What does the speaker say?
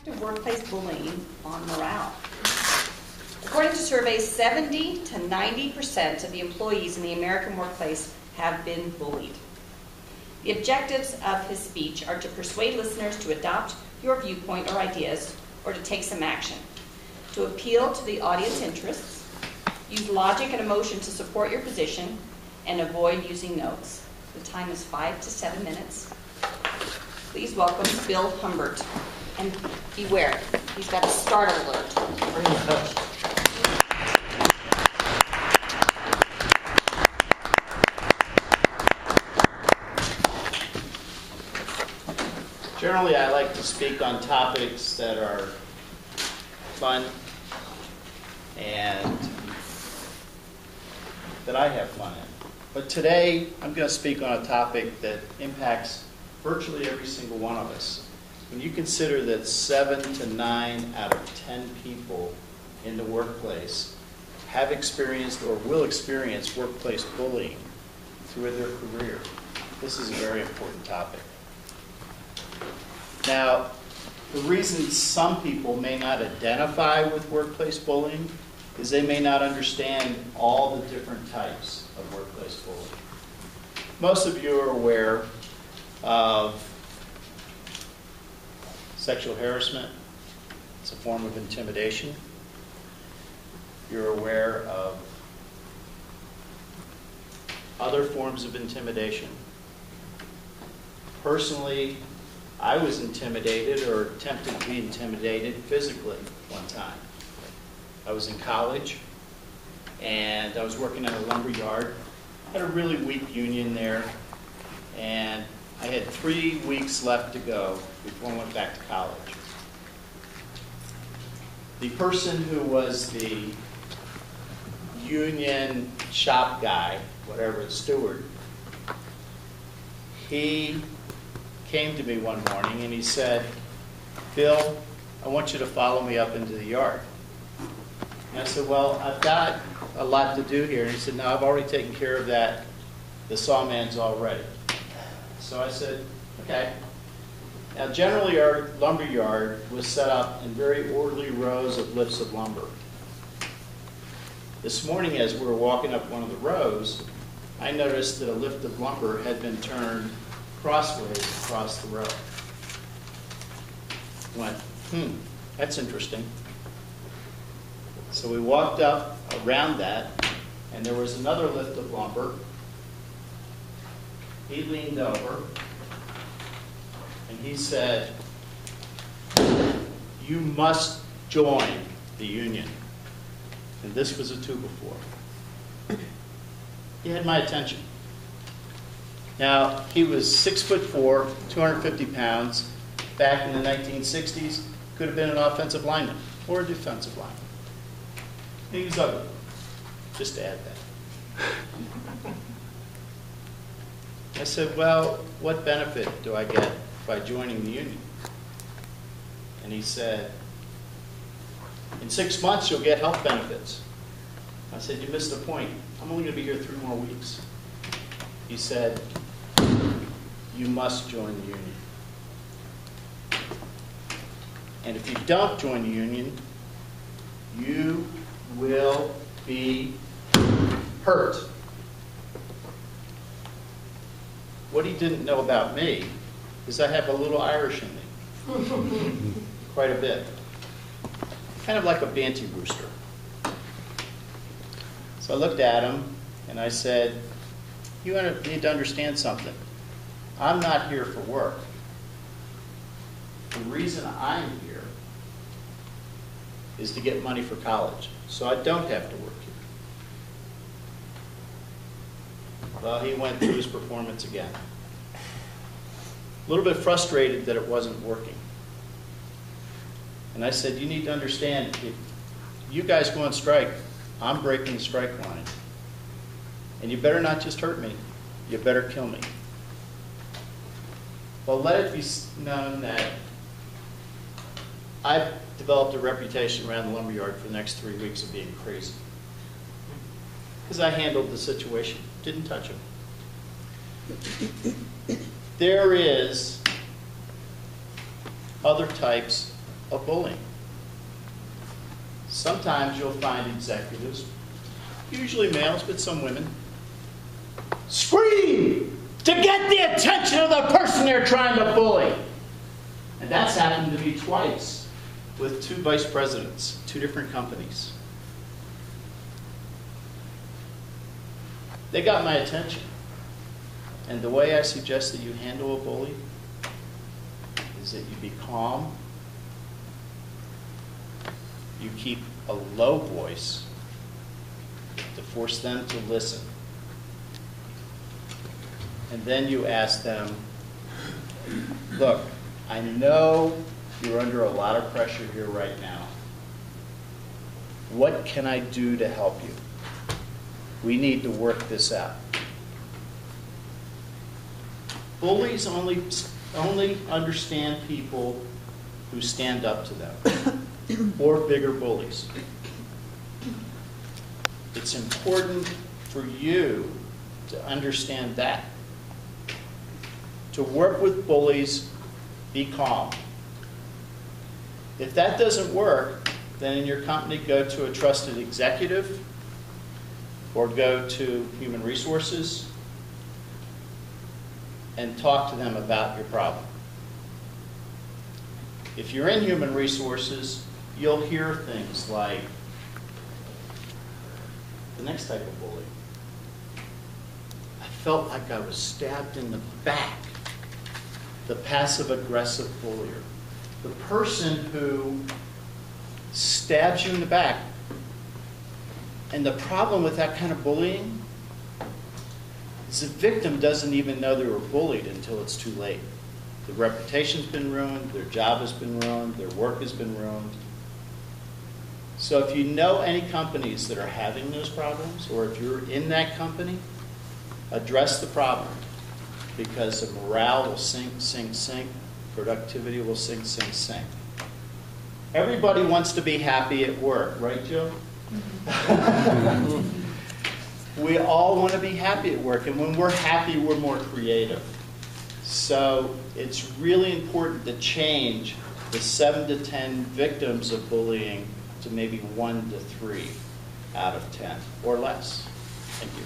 To workplace bullying on morale. According to surveys, 70 to 90% of the employees in the American workplace have been bullied. The objectives of his speech are to persuade listeners to adopt your viewpoint or ideas, or to take some action, to appeal to the audience interests, use logic and emotion to support your position, and avoid using notes. The time is 5 to 7 minutes. Please welcome Bill Humbert. And beware, he's got a startle alert. Generally, I like to speak on topics that are fun and that I have fun in. But today, I'm going to speak on a topic that impacts virtually every single one of us. When you consider that 7 to 9 out of 10 people in the workplace have experienced or will experience workplace bullying through their career, this is a very important topic. Now, the reason some people may not identify with workplace bullying is they may not understand all the different types of workplace bullying. Most of you are aware of sexual harassment. It's a form of intimidation. You're aware of other forms of intimidation. Personally, I was intimidated or attempted to be intimidated physically one time. I was in college and I was working at a lumber yard. I had a really weak union there, and I had 3 weeks left to go before I went back to college. The person who was the union shop guy, whatever, steward, he came to me one morning and he said, "Bill, I want you to follow me up into the yard." And I said, "Well, I've got a lot to do here." And he said, "No, I've already taken care of that. The sawman's all ready." So I said, "Okay." Now, generally, our lumber yard was set up in very orderly rows of lifts of lumber. This morning, as we were walking up one of the rows, I noticed that a lift of lumber had been turned crossways across the row. I went, that's interesting. So we walked up around that, and there was another lift of lumber. He leaned over, and he said, "You must join the union." And this was a 2-before. He had my attention. Now, he was 6'4", 250 pounds. Back in the 1960s, could have been an offensive lineman or a defensive lineman. He was ugly, just to add that. I said, "Well, what benefit do I get by joining the union?" And he said, "In 6 months, you'll get health benefits." I said, "You missed the point. I'm only going to be here 3 more weeks." He said, "You must join the union. And if you don't join the union, you will be hurt." What he didn't know about me is I have a little Irish in me. Quite a bit. Kind of like a banty rooster. So I looked at him and I said, "You need to understand something. I'm not here for work. The reason I'm here is to get money for college, so I don't have to work here." Well, he went through his performance again. A little bit frustrated that it wasn't working. And I said, "You need to understand, if you guys go on strike, I'm breaking the strike line. And you better not just hurt me, you better kill me." Well, let it be known that I've developed a reputation around the lumberyard for the next 3 weeks of being crazy. Because I handled the situation, didn't touch him. There is other types of bullying. Sometimes you'll find executives, usually males, but some women, scream to get the attention of the person they're trying to bully. And that's happened to me twice with 2 vice presidents, 2 different companies. They got my attention. And the way I suggest that you handle a bully is that you be calm, you keep a low voice to force them to listen. And then you ask them, look, I know you're under a lot of pressure here right now. What can I do to help you? We need to work this out. Bullies only understand people who stand up to them, or bigger bullies. It's important for you to understand that. To work with bullies, be calm. If that doesn't work, then in your company, go to a trusted executive or go to human resources and talk to them about your problem. If you're in human resources, you'll hear things like the next type of bully. I felt like I was stabbed in the back. The passive-aggressive bullier. The person who stabs you in the back. And the problem with that kind of bullying is the victim doesn't even know they were bullied until it's too late. The reputation's been ruined, their job has been ruined, their work has been ruined. So if you know any companies that are having those problems, or if you're in that company, address the problem. Because the morale will sink, productivity will sink. Everybody wants to be happy at work, right, Joe? We all want to be happy at work, and when we're happy, we're more creative. So it's really important to change the 7 to 10 victims of bullying to maybe 1 to 3 out of 10 or less. Thank you.